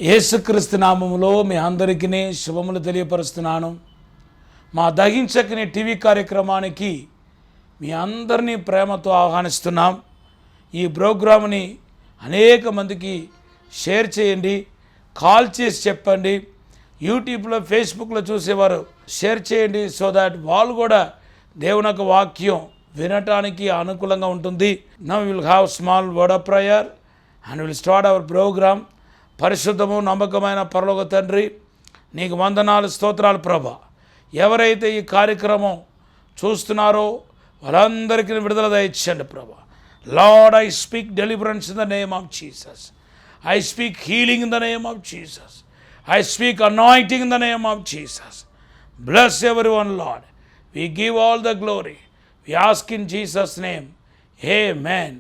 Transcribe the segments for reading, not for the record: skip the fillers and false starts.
యేసుక్రీస్తు నామములో మీ అందరికీ శుభములు తెలియపరుస్తున్నాను. మా దహించకని టీవీ కార్యక్రమానికి మీ అందరినీ ప్రేమతో ఆహ్వానిస్తున్నాం. ఈ ప్రోగ్రామ్ని అనేక మందికి షేర్ చేయండి, కాల్ చేసి చెప్పండి. యూట్యూబ్లో, ఫేస్బుక్లో చూసేవారు షేర్ చేయండి, సో దాట్ వాళ్ళు కూడా దేవుని యొక్క వాక్యం వినటానికి అనుకూలంగా ఉంటుంది. Now will have small word of prayer and will start our programme. పరిశుద్ధము నమ్మకమైన పరలోక తండ్రి, నీకు వందనాలు, స్తోత్రాలు ప్రభా. ఎవరైతే ఈ కార్యక్రమం చూస్తున్నారో వాళ్ళందరికీ విడుదల దయచేయండి ప్రభా. Lord, I speak deliverance in the name of Jesus. I speak healing in the name of Jesus. I speak anointing in the name of Jesus. Bless everyone, Lord. We give all the glory. We ask in Jesus' name. Amen.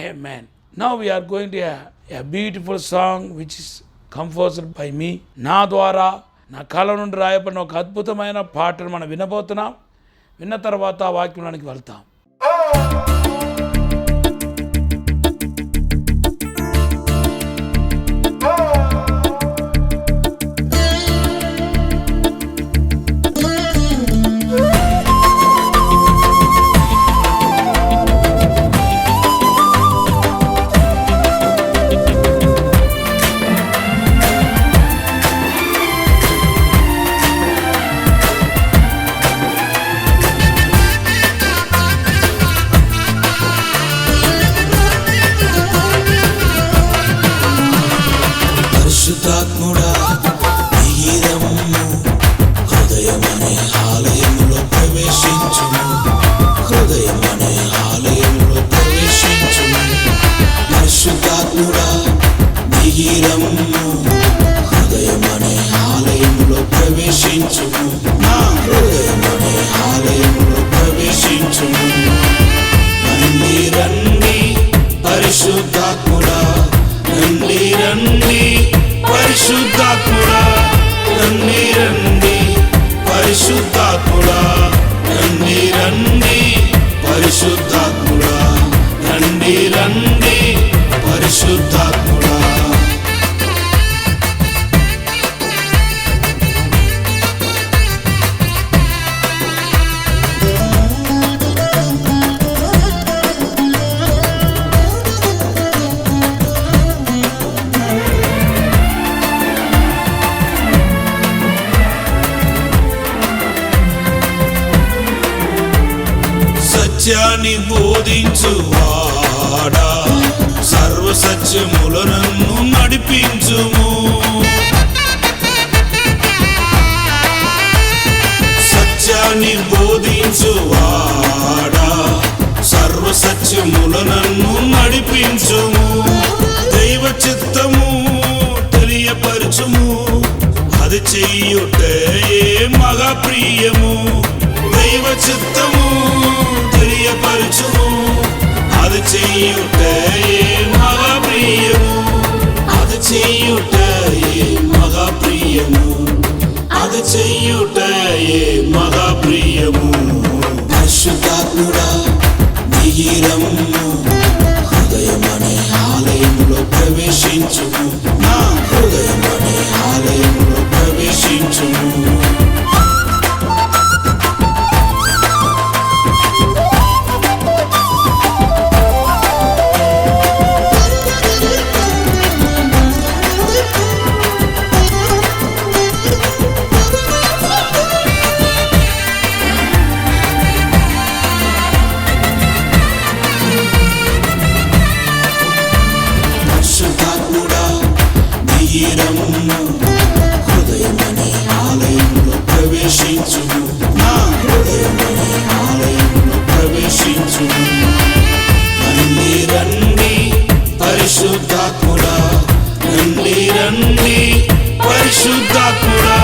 Amen. Now we are going to have a beautiful song which is composed by me. నా ద్వారా నా కళ నుండి రాయబడిన ఒక అద్భుతమైన పాటను మనం వినబోతున్నాం. విన్న తర్వాత వాక్యంలోనికి వెళ్తాం. పరిశుద్ధాత్ముడా, ధీరము హృదయమనే ఆలయములో ప్రవేశించుము. హృదయమనే ఆలయములో ప్రవేశించుము. పరిశుద్ధాత్ముడా, ధీరము హృదయమనే ఆలయములో ప్రవేశించుము. నా హృదయమనే ఆలయములో ప్రవేశించుము. రండి రండి పరిశుద్ధాత్ముడా, రండి రండి పరిశుద్ధాత్ముడా, రండి రండి పరిశుద్ధాత్ముడా, రండి రండి పరిశుద్ధాత్ముడా, రండి రండి పరిశుద్ధాత్ముడా. సత్యాన్ని బోధించువాడా, సర్వసత్యముల నన్ను నడిపించుము. సత్యాన్ని బోధించువాడా, సర్వసత్యముల నన్ను నడిపించుము. దైవ చిత్తము తెలియపరచుము, అది చెయ్యుటే మగా ప్రియము. దైవ చిత్తము తెలియపరచుము, అది చెయ్యుటే మగా ప్రియము. అది చెయ్యుటే మగా ప్రియము. అది చెయ్యుటే మగా ప్రియము. పరిశుద్ధాత్ముడా, ధీరము హృదయమనే ఆలయములో ప్రవేశించుము. నా హృదయమనే ఆలయములో ప్రవేశించుము. హృదయమనే ఆలయంలో ప్రవేశించుము. నా హృదయమనే ఆలయంలో ప్రవేశించుము. రండి రండి పరిశుద్ధాత్ముడా, రండి రండి పరిశుద్ధాత్ముడా,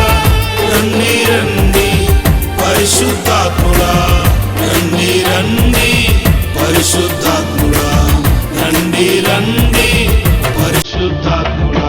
రండి రండి పరిశుద్ధాత్ముడా, రండి రండి పరిశుద్ధాత్ముడా, రండి రండి పరిశుద్ధాత్ముడా.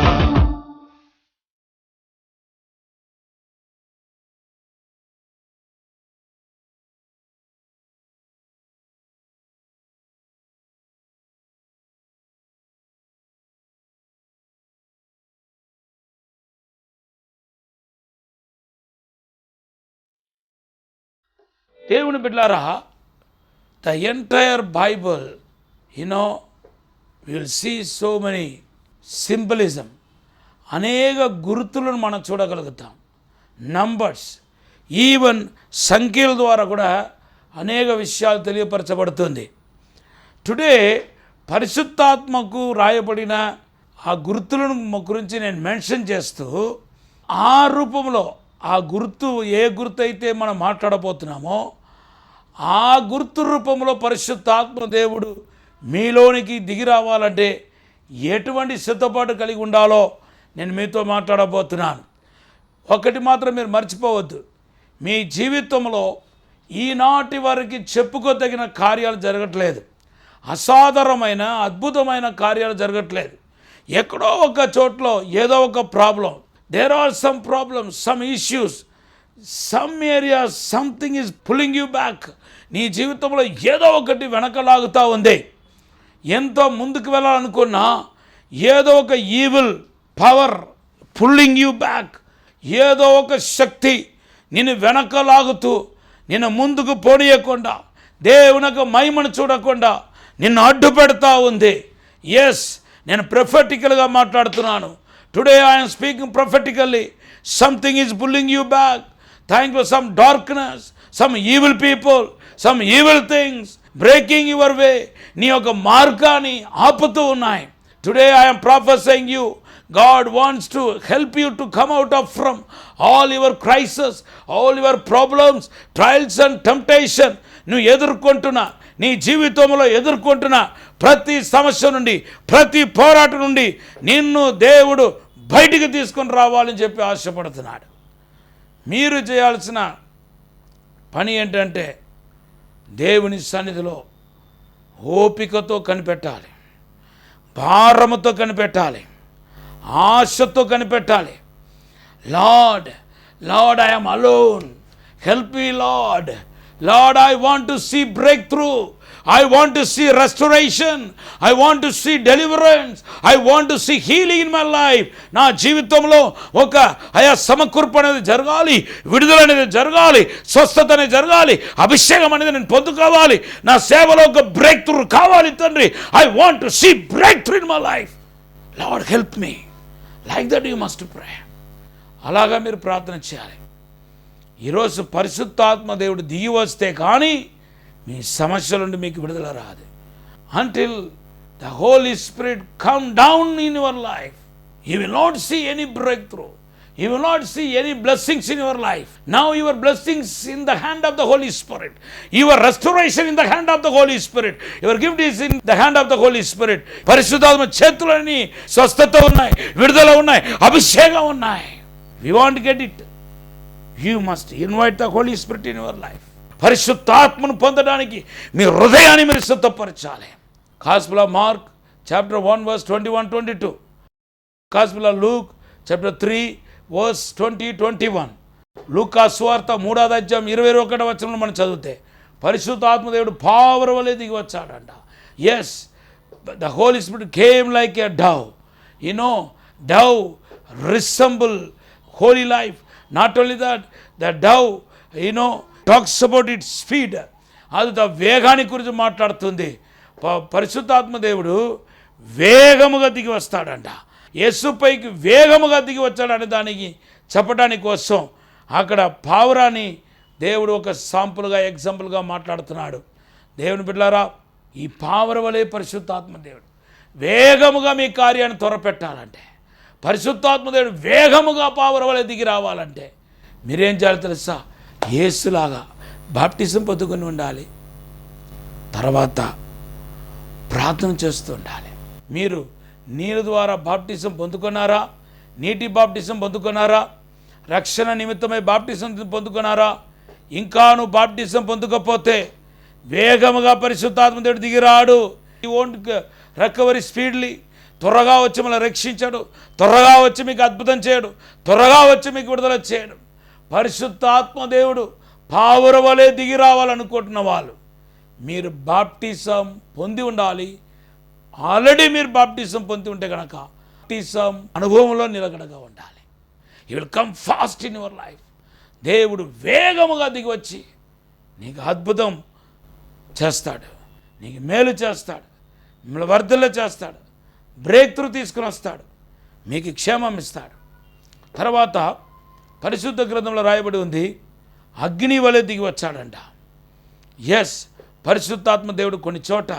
దేవుని బిడ్డలారా, the entire Bible will see so many symbolism, అనేక గుర్తులను మనం చూడగలుగుతాం. నంబర్స్, ఈవెన్ సంఖ్యల ద్వారా కూడా అనేక విషయాలు తెలియపరచబడుతుంది. టుడే పరిశుద్ధాత్మకు రాయబడిన ఆ గుర్తులను గురించి నేను మెన్షన్ చేస్తూ, ఆ రూపంలో ఆ గుర్తు ఏ గుర్తు అయితే మనం మాట్లాడబోతున్నామో ఆ గుర్తు రూపంలో పరిశుద్ధాత్మ దేవుడు మీలోనికి దిగి రావాలంటే ఎటువంటి సిద్ధపాటు కలిగి ఉండాలో నేను మీతో మాట్లాడబోతున్నాను. ఒకటి మాత్రం మీరు మర్చిపోవద్దు, మీ జీవితంలో ఈనాటి వరకు చెప్పుకోదగిన కార్యాలు జరగట్లేదు, అసాధారణమైన అద్భుతమైన కార్యాలు జరగట్లేదు. ఎక్కడో ఒక చోట్ల ఏదో ఒక problem, there are some problems, some issues, some area, something is pulling you back. నీ జీవితంలో ఏదో ఒకటి వెనకలాగుతూ ఉంది. ఎంతో ముందుకు వెళ్ళాలనుకున్నా ఏదో ఒక evil power pulling you back, ఏదో ఒక శక్తి నిన్ను వెనకలాగుతూ నిన్ను ముందుకు పోనీయకుండా, దేవునికి మహిమను చూడకుండా నిన్ను అడ్డు పెడతా ఉంది. ఎస్, నేను ప్రొఫెటికల్గా మాట్లాడుతున్నాను. Today I'm speaking ప్రొఫెటికల్లీ. Something is pulling you back. Thank you. Some darkness, some evil people, some evil things breaking your way. నీ యొక్క మార్గాన్ని ఆపుతూ ఉన్నాయి. Today I'm professing you, God wants to help you to come out of from all your crisis, all your problems, trials and temptation. నువ్వు ఎదుర్కొంటున్న, నీ జీవితంలో ఎదుర్కొంటున్న ప్రతి సమస్య నుండి, ప్రతి పోరాటం నుండి నిన్ను దేవుడు బయటికి తీసుకొని రావాలని చెప్పి ఆశపడుతున్నాడు. మీరు చేయాల్సిన పని ఏంటంటే దేవుని సన్నిధిలో ఓపికతో కనిపెట్టాలి, భారముతో కనిపెట్టాలి, ఆశతో కనిపెట్టాలి. Lord, Lord, I am alone, help me Lord. Lord, I want to see breakthrough, I want to see restoration, I want to see deliverance, I want to see healing in my life. నా జీవితంలో ఒక సమకూర్పు అనేది జరగాలి, విడుదల అనేది జరగాలి, స్వస్థత అనేది జరగాలి, అభిషేకం అనేది నేను పొందుకోవాలి, నా సేవలో ఒక బ్రేక్ త్రూ కావాలి తండ్రి. I want to see breakthrough in my life. Lord help me. Like that you must pray. అలాగా మీరు ప్రార్థన చేయాలి. ఈరోజు పరిశుద్ధాత్మ దేవుడు దిగి వస్తే కానీ మీ సమస్యల నుండి మీకు విడుదల రాదు. Until the Holi Spirit come down in your life, you will not see any breakthrough, you will not see any blessings in your life. Now your blessings in the hand of the Holy Spirit, your restoration in the hand of the Holy Spirit, your gift is in the hand of the Holy Spirit. పరిశుద్ధాత్మ చేతులని స్వస్థత ఉన్నాయి, విడుదల ఉన్నాయి, అభిషేకం ఉన్నాయి. We want to get it. You must invite the Holy Spirit in your life. పరిశుద్ధాత్మను పొందడానికి మీ హృదయాన్ని మీరు సిద్ధపరచాలి. Gospel of Mark chapter 1 verse 21-22, Gospel of Luke chapter 3 verse 20-21, లూకా సువార్త 3వ అధ్యాయం 21వ వచనంలో మనం చదివితే పరిశుద్ధాత్మదేవుడు పావురం వలె దిగి వచ్చాడంట. Yes, the Holi spirit came like a dove. Dove resemble holy life. Not only that, the dove talks about it speed. అది ద వేగాన్ని గురించి మాట్లాడుతుంది. పరిశుద్ధాత్మదేవుడు వేగముగా దిగి వస్తాడంట. యేసుపైకి వేగముగా దిగి వచ్చాడనే దానికి చెప్పడానికి కోసం అక్కడ పావురాన్ని దేవుడు ఒక శాంపుల్గా, ఎగ్జాంపుల్గా మాట్లాడుతున్నాడు. దేవుని బిడ్డలారా, ఈ పావురం వలె పరిశుద్ధాత్మ దేవుడు వేగముగా మీ కార్యాన్ని త్వరపెట్టాలంటే, పరిశుద్ధాత్మ దేవుడు వేగముగా పావురం వలె దిగి రావాలంటే మీరేం చేయాలి తెలుసా? యేసులాగా బాప్టిజం పొందుకొని ఉండాలి, తర్వాత ప్రార్థన చేస్తూ ఉండాలి. మీరు నీరు ద్వారా బాప్టిజం పొందుకున్నారా? నీటి బాప్టిజం పొందుకున్నారా? రక్షణ నిమిత్తమై బాప్టిజం పొందుకున్నారా? ఇంకా నువ్వు బాప్టిజం పొందుకపోతే వేగముగా పరిశుద్ధాత్మ దేవుడు దిగిరాడు. ఈ ఓంట్ రికవరీ స్పీడ్లీ. త్వరగా వచ్చి మిమ్మల్ని రక్షించడు, త్వరగా వచ్చి మీకు అద్భుతం చేయడు, త్వరగా వచ్చి మీకు విడుదల చేయడు. పరిశుద్ధాత్మ దేవుడు పావురం వలె దిగి రావాలనుకుంటున్న వాళ్ళు మీరు బాప్టిజం పొంది ఉండాలి. ఆల్రెడీ మీరు బాప్టిజం పొంది ఉంటే కనుక బాప్టిజం అనుభవంలో నిలకడగా ఉండాలి. You will come fast in your life. దేవుడు వేగముగా దిగి వచ్చి నీకు అద్భుతం చేస్తాడు, నీకు మేలు చేస్తాడు, మిమ్మల్ని వర్ధల చేస్తాడు, బ్రేక్ త్రూ తీసుకుని వస్తాడు, మీకు క్షేమం ఇస్తాడు. తర్వాత పరిశుద్ధ గ్రంథంలో రాయబడి ఉంది, అగ్ని వలె దిగి వచ్చాడంట. ఎస్, పరిశుద్ధాత్మ దేవుడు కొన్ని చోట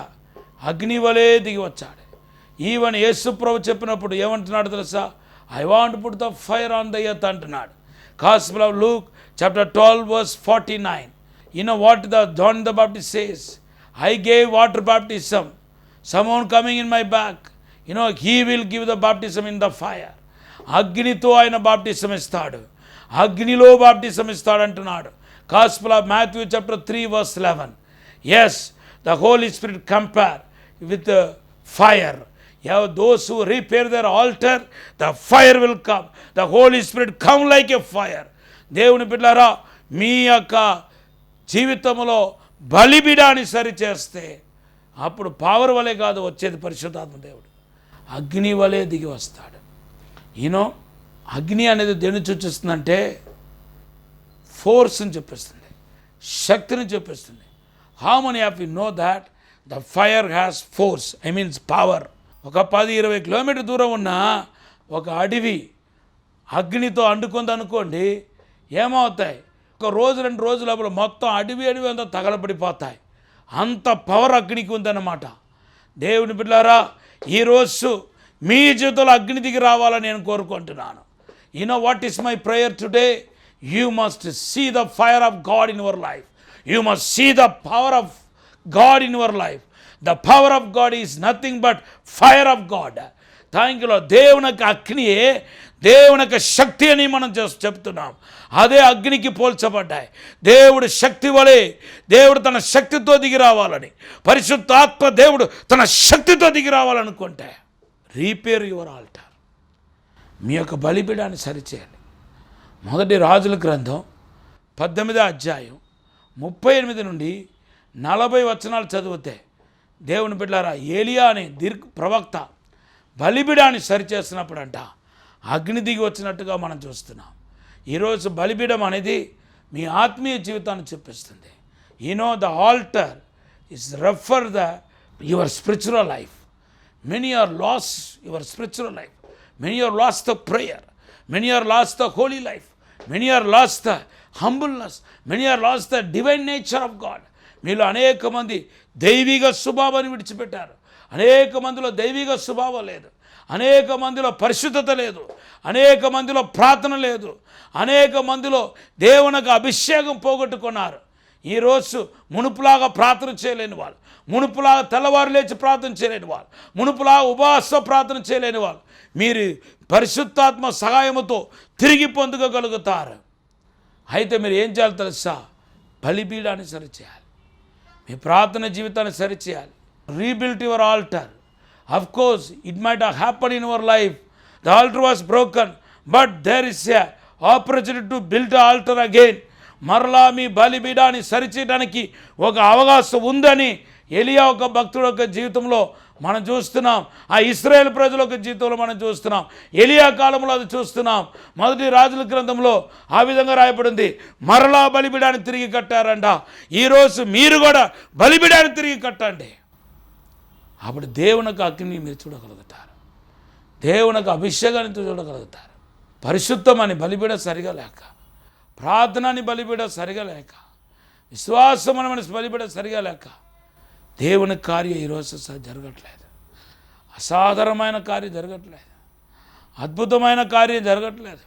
అగ్ని వలె దిగి వచ్చాడు. ఈవెన్ యేసు ప్రభు చెప్పినప్పుడు ఏమంటున్నాడు తెలుసా? I want put the fire on the earth అంటున్నాడు. Gospel of Luke chapter 12 verse 49. You know what John the Baptist says? I gave water baptism. Someone coming in my back, he will give the baptism in the fire. అగ్నితో ఆయన baptism ఇస్తాడు, అగ్నిలో baptism ఇస్తాడు అంటున్నాడు. Gospel of Matthew chapter 3 verse 11. Yes, the Holy Spirit compare with the fire. Those who repair their altar, the fire will come. The Holy Spirit come like a fire. దేవుని బిడ్డలారా, మీ యొక్క జీవితంలో బలిబిడాన్ని సరిచేస్తే అప్పుడు power వలె కాదు వచ్చేది, పరిశుద్ధాత్మ దేవుడు అగ్ని వలె దిగి వస్తాడు. అగ్ని అనేది దేన్ని సూచిస్తుందంటే ఫోర్స్ని చెప్పిస్తుంది, శక్తిని చెప్పిస్తుంది. How many of you know that the fire has force, I means power. ఒక 10-20 కిలోమీటర్ దూరం ఉన్న ఒక అడవి అగ్నితో అంటుకుంది అనుకోండి, ఏమవుతాయి? ఒక రోజు 2 రోజుల లోపల మొత్తం అడవి అంతా తగలబడిపోతాయి. అంత పవర్ అగ్నికి ఉందన్నమాట. దేవుని బిడ్డలారా, ఈరోజు మీ జీవితంలో అగ్ని దిగి రావాలని నేను కోరుకుంటున్నాను. What is my prayer today? You must see the fire of God in your life. You must see the power of God in your life. The power of God is nothing but fire of God. థ్యాంక్యూలో దేవుని యొక్క అగ్నియే దేవుని యొక్క శక్తి అని మనం చెప్తున్నాం. అదే అగ్నికి పోల్చబడ్డాయి. దేవుడు శక్తి వలె, దేవుడు తన శక్తితో దిగి రావాలని, పరిశుద్ధాత్మ దేవుడు తన శక్తితో దిగి రావాలనుకుంటే రీపేర్ యువర్ ఆల్టర్. మీ యొక్క బలిపీఠాన్ని సరిచేయాలి. మొదటి రాజుల గ్రంథం 18వ అధ్యాయం 38 నుండి 40 వచనాలు చదివితే, దేవుని బిడ్డలారా, ఏలియా అనే ప్రవక్త బలిపీఠాన్ని సరిచేస్తున్నప్పుడంట అగ్ని దిగి వచ్చినట్టుగా మనం చూస్తున్నాం. ఈరోజు బలిపీఠం అనేది మీ ఆత్మీయ జీవితాన్ని చూపిస్తుంది. The altar is refer your spiritual life. Many are lost your spiritual life. Many are lost the prayer. Many are lost the holy life. Many are lost the humbleness. Many are lost the divine nature of God. మీలో అనేక మంది దైవిక స్వభావాన్ని విడిచిపెట్టారు. అనేక మందిలో దైవిక స్వభావం లేదు. అనేక మందిలో పరిశుద్ధత లేదు. అనేక మందిలో ప్రార్థన లేదు. అనేక మందిలో దేవునికి అభిషేకం పోగొట్టుకున్నారు. ఈరోజు మునుపులాగా ప్రార్థన చేయలేని వాళ్ళు, మునుపులాగా తెల్లవారు లేచి ప్రార్థన చేయలేని వాళ్ళు, మునుపులాగా ఉపవాస ప్రార్థన చేయలేని వాళ్ళు మీరు పరిశుద్ధాత్మ సహాయముతో తిరిగి పొందుకోగలుగుతారు. అయితే మీరు ఏం చేయాలి తెలుసా? బలిపీఠాన్ని సరిచేయాలి, మీ ప్రార్థన జీవితాన్ని సరిచేయాలి. Rebuild your altar. Of course it might happen in your life. The altar was broken, but there is a opportunity to build altar again. మరలా మీ బలిపీఠాన్ని సరిచేయడానికి ఒక అవకాశం ఉందని ఎలియా ఒక భక్తుడు యొక్క జీవితంలో మనం చూస్తున్నాం. ఆ ఇశ్రాయేలు ప్రజల యొక్క జీవితంలో మనం చూస్తున్నాం. ఎలియా కాలంలో అది చూస్తున్నాం. మొదటి రాజుల గ్రంథంలో ఆ విధంగా రాయబడింది. మరలా బలిపీఠాన్ని తిరిగి కట్టారంట. ఈరోజు మీరు కూడా బలిపీఠాన్ని తిరిగి కట్టండి. అప్పుడు దేవునికి అగ్ని మీరు చూడగలుగుతారు, దేవునికి అభిషేకాన్ని చూడగలుగుతారు. పరిశుద్ధం అని బలిపీఠం సరిగా లేక, ప్రార్థన అని బలిపీఠం సరిగా లేక, విశ్వాసం అని బలిపీఠం సరిగా లేక దేవుని కార్యం ఈరోజు జరగట్లేదు. అసాధారణమైన కార్యం జరగట్లేదు, అద్భుతమైన కార్యం జరగట్లేదు.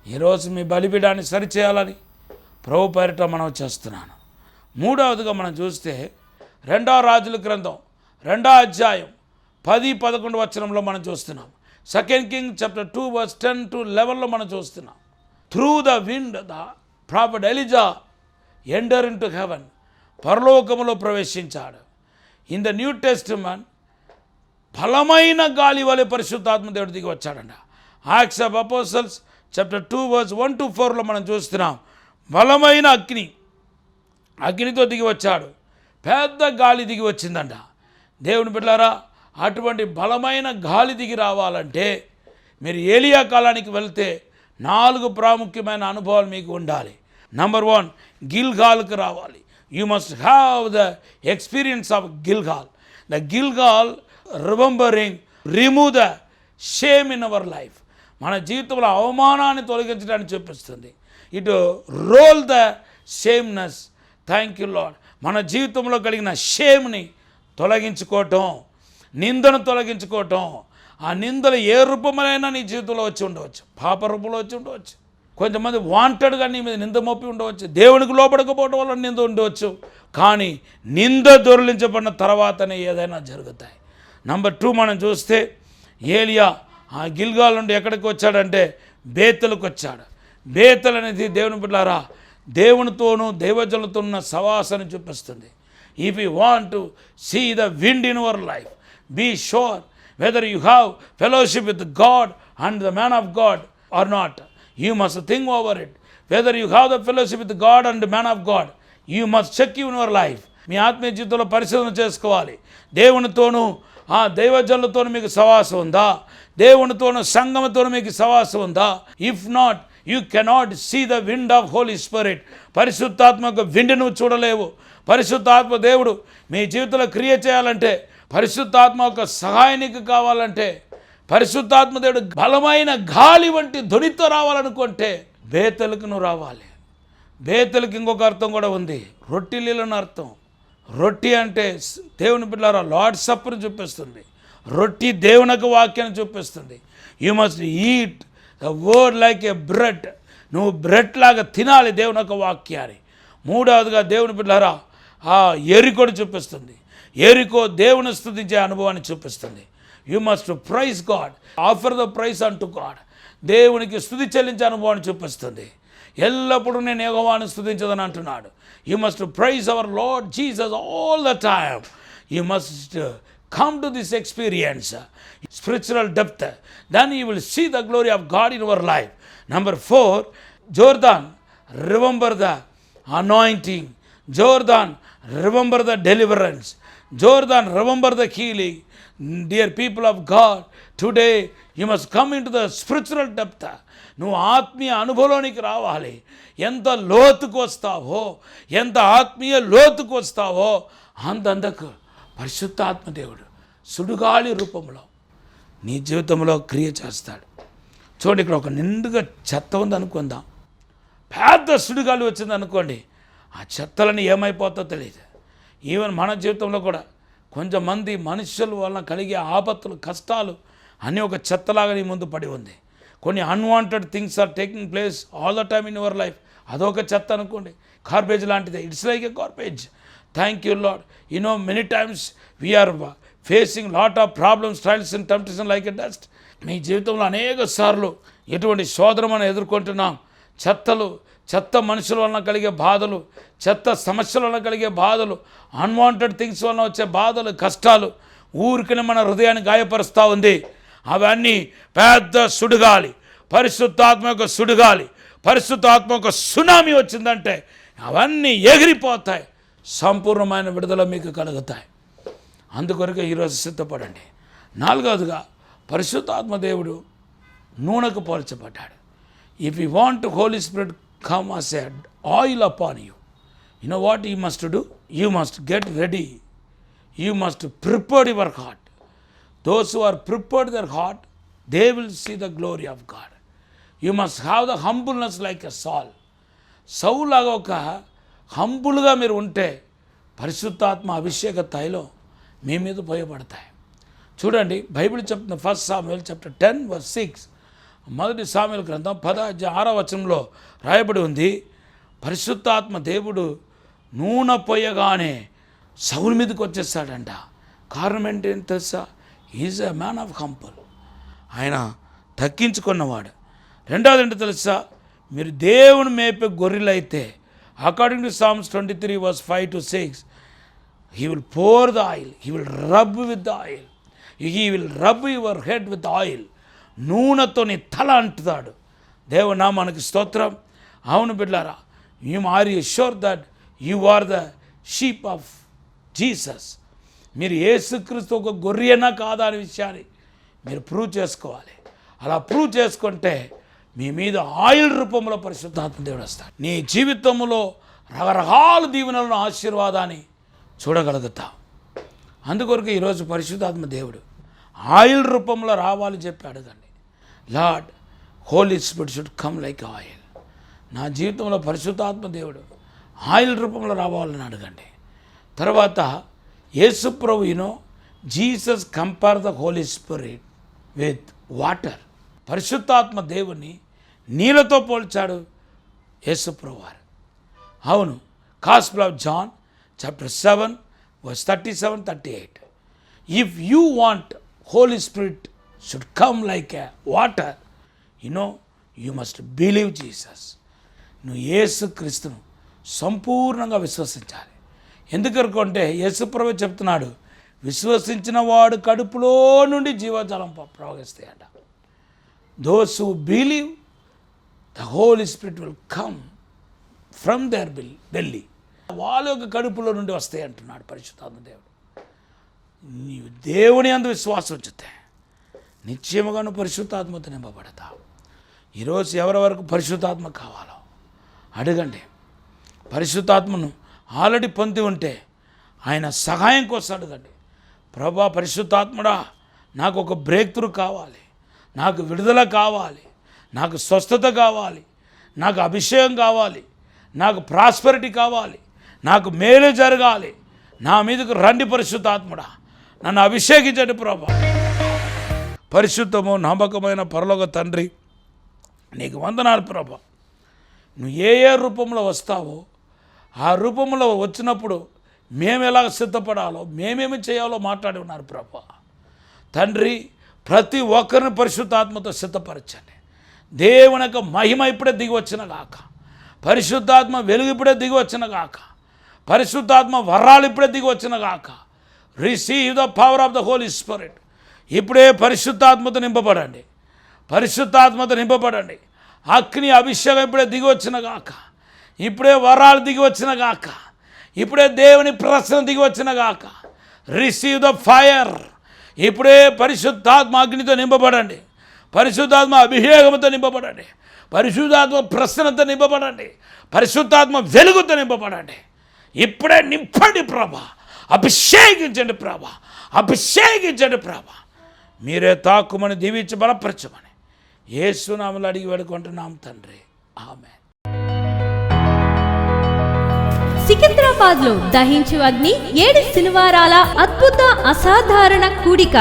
ఈరోజు మీ బలిపీఠాన్ని సరిచేయాలని ప్రభు పేరిట మనం చేస్తున్నాను. మూడవదిగా మనం చూస్తే 2వ రాజుల గ్రంథం 2వ అధ్యాయం 10-11 వచనంలో మనం చూస్తున్నాం. 2 Kings chapter 2 verse 10 to 11లో మనం చూస్తున్నాం. Through the wind the prophet Elijah entered into heaven. పరలోకములో ప్రవేశించాడు. ఇన్ ద న్యూ టెస్టమెంట్ బలమైన గాలి వలె పరిశుద్ధాత్మ దేవుడు దిగి వచ్చాడంట. Acts of Apostles chapter 2 verse 1 to 4లో మనం చూస్తున్నాం. బలమైన అగ్నితో దిగి వచ్చాడు. పెద్ద గాలి దిగి వచ్చిందంట. దేవుని బిడ్డలారా, అటువంటి బలమైన గాలి దిగి రావాలంటే మీరు ఏలియా కాలానికి వెళ్తే 4 ప్రాముఖ్యమైన అనుభవాలు మీకు ఉండాలి. నంబర్ 1 గిల్గాల్కి రావాలి. You must have the experience of Gilgal. The Gilgal remove the shame in our life. మన జీవితంలో అవమానాన్ని తొలగించడానికి చూపిస్తుంది. It roll the shameness. Thank you Lord. మన జీవితంలో కలిగిన షేమ్ని తొలగించుకోవటం, నిందను తొలగించుకోవటం. ఆ నిందలు ఏ రూపమైనా నీ జీవితంలో వచ్చి ఉండవచ్చు. పాప రూపంలో వచ్చి ఉండవచ్చు. కొంతమంది వాంటెడ్గా నీ మీద నింద మోపి ఉండవచ్చు. దేవునికి లోపడకపోవడం వల్ల నింద ఉండవచ్చు. కానీ నింద దొరిలించబడిన తర్వాతనే ఏదైనా జరుగుతాయి. నంబర్ 2 మనం చూస్తే ఏలియా ఆ గిల్గాల్ నుండి ఎక్కడికి వచ్చాడంటే బేతెలకు వచ్చాడు. బేతెల్ అనేది దేవుని బిడ్డలారా దేవునితోనూ దైవజనులతో ఉన్న సవాసాన్ని చూపిస్తుంది. If you want to see the wind in your life, be sure whether you have fellowship with God and the man of God or not. You must think over it. Whether you have the fellowship with God and the man of God, you must check in your life. మీ ఆత్మీయ జీవితంలో పరిశోధన చేసుకోవాలి. దేవునితోనూ ఆ దైవజనులతోనూ మీకు సవాసం ఉందా? దేవునితోనూ సంఘముతోనూ మీకు సవాసం ఉందా? If not, you cannot see the wind of Holy Spirit. పరిశుద్ధాత్మ యొక్క విండ్ నువ్వు చూడలేవు. పరిశుద్ధాత్మ దేవుడు మీ జీవితంలో క్రియ చేయాలంటే, పరిశుద్ధాత్మ యొక్క సహాయానికి కావాలంటే, పరిశుద్ధాత్మ దేవుడు బలమైన గాలి వంటి ధ్వనితో రావాలనుకుంటే బేతెలకు నువ్వు రావాలి. బేతెలకు ఇంకొక అర్థం కూడా ఉంది, రొట్టెలను అర్థం. రొట్టి అంటే దేవుని బిడ్డలారా లార్డ్ సప్పర్ చూపిస్తుంది. రొట్టి దేవుని యొక్క వాక్యాన్ని చూపిస్తుంది. You must eat the word like A bread. నువ్వు బ్రెడ్ లాగా తినాలి దేవుని యొక్క వాక్యాన్ని. 3వదిగా దేవుని బిడ్డలారా ఆ ఎరికోని చూపిస్తుంది. ఎరికో దేవుని స్తుతించే అనుభవాన్ని చూపిస్తుంది. You must praise God, offer the praise unto God. దేవునికి స్తుతి చెల్లించే అనుభవాన్ని చూపిస్తుంది. ఎల్లప్పుడూ నేను యెహోవాను స్తుతించదని అంటున్నాడు. You must praise our Lord Jesus all the time. You must come to this experience, spiritual depth. Then you will see the glory of God in your life. Number 4, Jordan, remember the anointing. Jordan, remember the deliverance. Jordan, remember the healing. Dear people of God, today you must come into the spiritual depth. నువ్వు ఆత్మీయ అనుభవంలోనికి రావాలి. ఎంత లోతుకు వస్తావో, ఎంత ఆత్మీయ లోతుకు వస్తావో అంతకు పరిశుద్ధాత్మ దేవుడు సుడుగాలి రూపంలో నీ జీవితంలో క్రియ చేస్తాడు. చూడండి, ఇక్కడ ఒక నిండుగా చెత్త ఉంది అనుకుందాం. పెద్ద సుడిగాలి వచ్చింది అనుకోండి, ఆ చెత్తలని ఏమైపోతుందో తెలియదు. ఈవెన్ మన జీవితంలో కూడా కొంచెంమంది మనుషుల వలన కలిగే ఆపత్తులు, కష్టాలు అన్నీ ఒక చెత్తలాగా నీ ముందు పడి ఉంది. కొన్ని unwanted things are taking place all the time in your life. అదొక చెత్త అనుకోండి, గార్బేజ్ లాంటిదే. It's like a garbage. Thank you Lord. You know many times we're facing lot of problems, trials and temptation like a dust. మీ జీవితంలో అనేక సార్లు ఎటువంటి శోధన మనం ఎదుర్కొంటున్నాం. చెత్త మనుషుల వలన కలిగే బాధలు, చెత్త సమస్యల వలన కలిగే బాధలు, అన్వాంటెడ్ థింగ్స్ వలన వచ్చే బాధలు, కష్టాలు ఊరికనే మన హృదయాన్ని గాయపరుస్తూ ఉంది. అవన్నీ పెద్ద సుడిగాలి, పరిశుద్ధాత్మ యొక్క సుడిగాలి, పరిశుద్ధాత్మ యొక్క సునామీ వచ్చిందంటే అవన్నీ ఎగిరిపోతాయి. సంపూర్ణమైన విడుదల మీకు కలుగుతాయి. అందుకొరకే ఈరోజు సిద్ధపడండి. 4వదిగా పరిశుద్ధాత్మ దేవుడు నూనెకు పోల్చబడ్డాడు. If you want holy spirit come as an oil upon you, you know what you must do? You must get ready. You must prepare your heart. Those who are prepared their heart, they will see the glory of God. You must have the humbleness like a Saul. సౌలాగా ఒక హంబుల్గా మీరు ఉంటే పరిశుద్ధాత్మ అభిషేక తైలం మీ మీద పోయబడతాయి. చూడండి, Bible చెప్తున్న 1 Samuel chapter 10 verse 6, మొదటి సామెల గ్రంథం 16వ వచనంలో రాయబడి ఉంది, పరిశుద్ధాత్మ దేవుడు నూనె పోయగానే సౌలు మీదకి వచ్చేస్తాడంట. కారణం ఏంటంటే తెలుసా? Is a man of humble. ఆయన తగ్గించుకున్నవాడు. 2వది ఏంటో తెలుసా? మీరు దేవుని మేపే గొర్రెలైతే according to Psalms 23 verse 5 to 6, he will pour the oil, he will rub with the oil, he will rub your head with the oil. నూనెతో నీ తల అంటుతాడు. దేవునా మనకి స్తోత్రం. అవును బిడ్డలారా, are you sure that you are the sheep of Jesus? మీరు యేసుక్రీస్తు ఒక గొర్రెనా కాదా అనే విషయాన్ని మీరు ప్రూవ్ చేసుకోవాలి. అలా ప్రూవ్ చేసుకుంటే మీ మీద ఆయిల్ రూపంలో పరిశుద్ధాత్మ దేవుడు వస్తాడు. నీ జీవితంలో రకరకాల దీవెనలను ఆశీర్వాదాన్ని చూడగలుగుతా. అందుకొరకు ఈరోజు పరిశుద్ధాత్మ దేవుడు ఆయిల్ రూపంలో రావాలి చెప్పి అడగండి. Lord, holy spirit should come like oil. నా జీవితంలో పరిశుద్ధాత్మ దేవుడు ఆయిల్ రూపంలో రావాలని అడగండి. తర్వాత యేసు ప్రభు Jesus compare the Holi spirit with water. పరిశుద్ధాత్మ దేవుని నీళ్ళతో పోల్చాడు యేసు ప్రభు వారు. అవును, gospel of John chapter 7 verse 37-38. If you want holy spirit should come like a water, you must believe Jesus. నువ్వు యేసు క్రీస్తును సంపూర్ణంగా విశ్వసించాలి. ఎందుకంటే యేసు ప్రభు చెప్తున్నాడు, విశ్వసించిన వాడు కడుపులో నుండి జీవజలం ప్రవహిస్తాయంట. Those who believe the Holi spirit will come from there belly. వాళ్ళ యొక్క కడుపులో నుండి వస్తాయి అంటున్నాడు పరిశుద్ధాత్మ దేవుడు. నీవు దేవుని అందు విశ్వాసం ఉంచితే నిశ్చయముగా నువ్వు పరిశుద్ధాత్మతో నింపబడతావు. ఈరోజు ఎవరెవరకు పరిశుద్ధాత్మ కావాలో అడగండి. పరిశుద్ధాత్మను ఆల్రెడీ పొంది ఉంటే ఆయన సహాయం కోసం అడగండి. ప్రభా, పరిశుద్ధాత్ముడా, నాకు ఒక బ్రేక్ త్రూ కావాలి, నాకు విడుదల కావాలి, నాకు స్వస్థత కావాలి, నాకు అభిషేకం కావాలి, నాకు ప్రాస్పెరిటీ కావాలి, నాకు మేలు జరగాలి, నా మీదకు రండి పరిశుద్ధాత్ముడా, నన్ను అభిషేకించండి ప్రభా. పరిశుద్ధము నమ్మకమైన పరలోక తండ్రి, నీకు వందనాలు ప్రభా. నువ్వు ఏ రూపంలో వస్తావో ఆ రూపంలో వచ్చినప్పుడు మేము ఎలా సిద్ధపడాలో, మేమేమి చేయాలో మాట్లాడి ఉన్నారు ప్రభా. తండ్రి, ప్రతి ఒక్కరిని పరిశుద్ధాత్మతో సిద్ధపరచండి. దేవుని యొక్క మహిమ ఇప్పుడే దిగి వచ్చిన గాక, పరిశుద్ధాత్మ వెలుగు ఇప్పుడే దిగి వచ్చిన గాక, పరిశుద్ధాత్మ వరాలు ఇప్పుడే దిగి వచ్చిన గాక. Receive the power of the Holi Spirit. ఇప్పుడే పరిశుద్ధాత్మతో నింపబడండి, పరిశుద్ధాత్మతో నింపబడండి. అగ్ని అభిషేకం ఇప్పుడే దిగి వచ్చిన గాక, ఇప్పుడే వరాలు దిగి వచ్చిన గాక, ఇప్పుడే దేవుని ప్రసన్న దిగి వచ్చిన గాక. Receive the fire. ఇప్పుడే పరిశుద్ధాత్మ అగ్నితో నింపబడండి, పరిశుద్ధాత్మ అభిషేకంతో నింపబడండి, పరిశుద్ధాత్మ ప్రసన్నత నింపబడండి, పరిశుద్ధాత్మ వెలుగుతో నింపబడండి. ఇప్పుడే నింపండి ప్రభా, అభిషేకించండి ప్రభా, అభిషేకించండి ప్రభా. మీరే తాకుమని దీవించి బలపరచమని యేసు నామములో అడిగి వేడుకుంటున్నాం తండ్రి, ఆమేన్. సికింద్రాబాద్ లో దహించు అగ్ని 7 శనివారాల అద్భుత అసాధారణ కూడిక.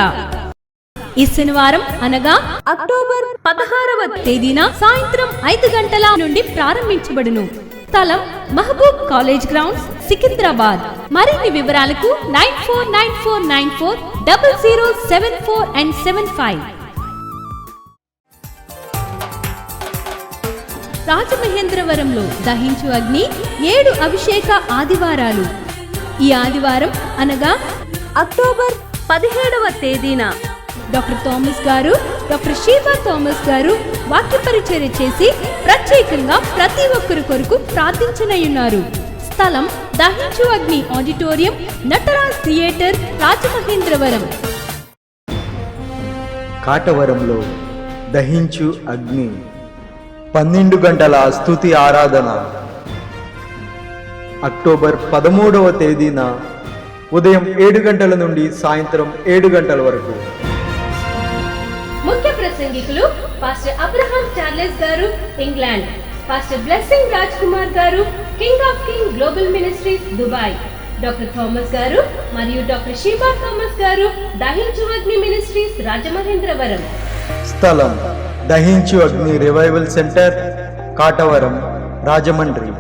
ఈ శనివారం అనగా అక్టోబర్ 16వ తేదీన సాయంత్రం 5 గంటల నుండి ప్రారంభించబడును. స్థలం మహబూబ్ కాలేజ్ గ్రౌండ్స్, సికింద్రాబాద్. మరిన్ని వివరాలకు 9494940074 and 75. రాజమహేంద్రవరంలో దహించు అగ్ని 7 అభిషేక ఆదివారాలు. ఈ ఆదివారం అనగా అక్టోబర్ 17వ తేదీన డాక్టర్ థామస్ గారు, డాక్టర్ షీబా థామస్ గారు వాక్య పరిచర్య చేసి ప్రత్యేకంగా ప్రతి ఒక్కరి కొరకు ప్రార్థించనయున్నారు. స్థలం దహించు అగ్ని ఆడిటోరియం, నటరాజ్ థియేటర్, రాజమహేంద్రవరం. కాటవరంలో దహించు అగ్ని 12 గంటల స్తుతి ఆరాధన. అక్టోబర్ 13వ తేదీన ఉదయం 7 గంటల నుండి సాయంత్రం 7 గంటల వరకు. ముఖ్య ప్రసంగికులు పాస్టర్ అబ్రహాం చార్లెస్ గారు, England. Pastor Blessing Raj Kumar గారు, King of King global ministries, Dubai. Doctor Thomas గారు మరియు డాక్టర్ షీబా థామస్ గారు, దహించు అగ్ని మినిస్ట్రీస్, రాజమహేంద్రవరం. స్థలం దహించు అగ్ని రివైవల్ సెంటర్, కాటవరం, రాజమండ్రి.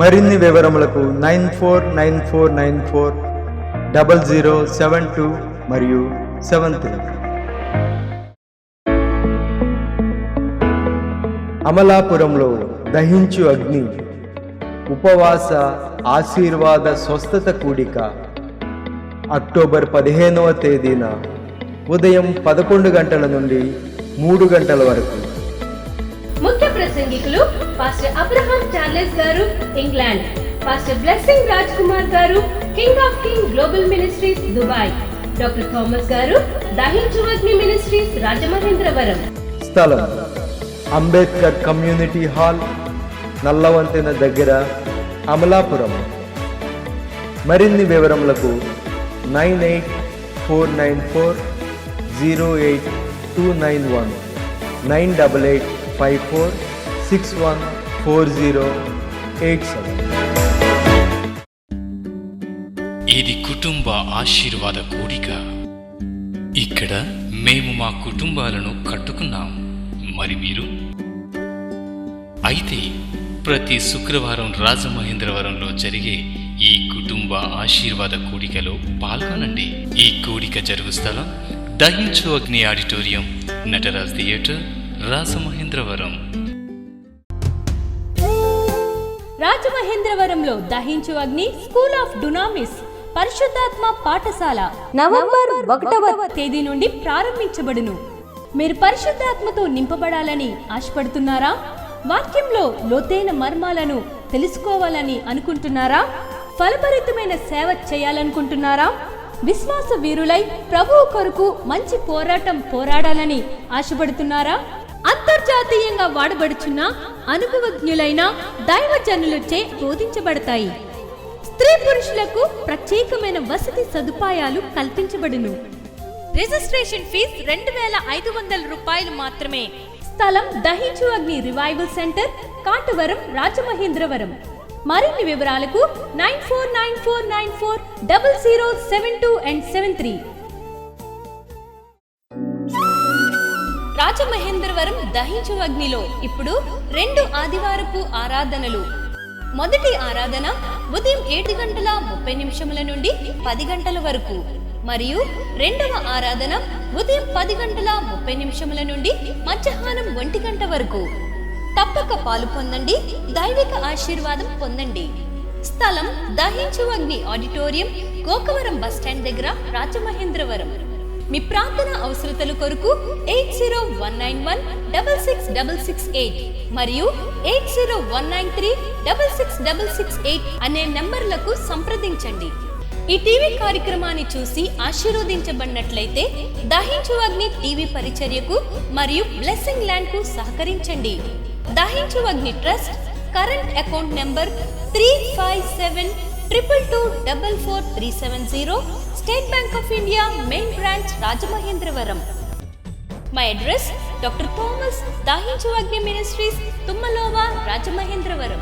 మరిన్ని వివరములకు 9494940072 మరియు 73. అమలాపురంలో దహించు అగ్ని ఉపవాస ఆశీర్వాద స్వస్థత కూడిక. అక్టోబర్ 15వ తేదీన ఉదయం 11 గంటల నుండి 3 గంటల వరకు. ముఖ్య ప్రసంగికులు పాస్టర్ అబ్రహాం చార్లెస్ గారు, England. Pastor Blessing Raj Kumar గారు, King of King global ministries, Dubai. Doctor Thomas గారు, దహించు అగ్ని మినిస్ట్రీస్, రాజమహేంద్రవరం. స్థలం అంబేద్కర్ కమ్యూనిటీ హాల్, నల్లవంతెన దగ్గర, అమలాపురం. మరిన్ని వివరములకు 9849408291 9884614087. ఇది కుటుంబ ఆశీర్వాద కూడిక. ఇక్కడ మేము మా కుటుంబాలను కట్టుకున్నాం. మరి మీరు? అయితే ప్రతి శుక్రవారం రాజమహేంద్రవరంలో జరిగే ఈ కుటుంబ ఆశీర్వాద కూడికలో పాల్గొనండి. ఈ కూడిక జరుగు స్థలం దహించు అగ్ని ఆడిటోరియం, నటరాజ్ థియేటర్, రాజమహేంద్రవరం. రాజమహేంద్రవరంలో దహించు అగ్ని స్కూల్ ఆఫ్ డునామిస్ పరిశుద్ధాత్మ పాఠశాల నవంబర్ 1వ తేదీ నుండి ప్రారంభించబడును. మీరు పరిశుద్ధాత్మతో నింపబడాలని ఆశపడుతున్నారా? వాక్యంలో లోతైన మర్మాలను తెలుసుకోవాలని అనుకుంటున్నారా? ఫలభరితమైన సేవ చేయాలనుకుంటున్నారా? విశ్వాస వీరులై ప్రభువు కొరకు మంచి పోరాటం పోరాడాలని ఆశపడుతున్నారా? అంతర్జాతీయంగా వాడబడుచున్న అనుభవజ్ఞులైన దైవజనులచే బోధించబడతాయి. స్త్రీ పురుషులకు ప్రత్యేకమైన వసతి సదుపాయాలు కల్పించబడును. రిజిస్ట్రేషన్ ఫీజు 2500 రూపాయలు మాత్రమే. స్థలం దహించు అగ్ని రివైవల్ సెంటర్, కాటవరం, రాజమహేంద్రవరం. మరిన్ని వివరాలకు 9494940072 and 73. రాజమహేంద్రవరం దహించు అగ్నిలో ఇప్పుడు 2 ఆదివారపు ఆరాధనలు. మొదటి ఆరాధన ఉదయం 7:30 నుండి 10 వరకు మరియు రెండవ ఆరాధన ఉదయం 10:30 నుండి మధ్యాహ్నం 1 వరకు. తప్పక పాలు పొందండి, దైవిక ఆశీర్వాదం పొందండి. స్థలం దహించు అగ్ని ఆడిటోరియం, గోకవరం బస్టాండ్ దగ్గర, రాజమహేంద్రవరం. మీ ప్రార్థన అవసరతల కొరకు 8019166668 మరియు 8019366668 అనే నంబర్లకు సంప్రదించండి. ఈ టీవీ కార్యక్రమాన్ని చూసి ఆశీర్వదించబడినట్లయితే దహించు అగ్ని టీవీ పరిచర్యకు మరియు బ్లెస్సింగ్ ల్యాండ్ కు సహకరించండి. దహించు అగ్ని trust current account number 357222444370, State Bank of India, main branch, Rajamahendravaram. My address doctor Thomas, దహించు అగ్ని మినిస్ట్రీస్, తుమ్మలోవా, రాజమహేంద్రవరం.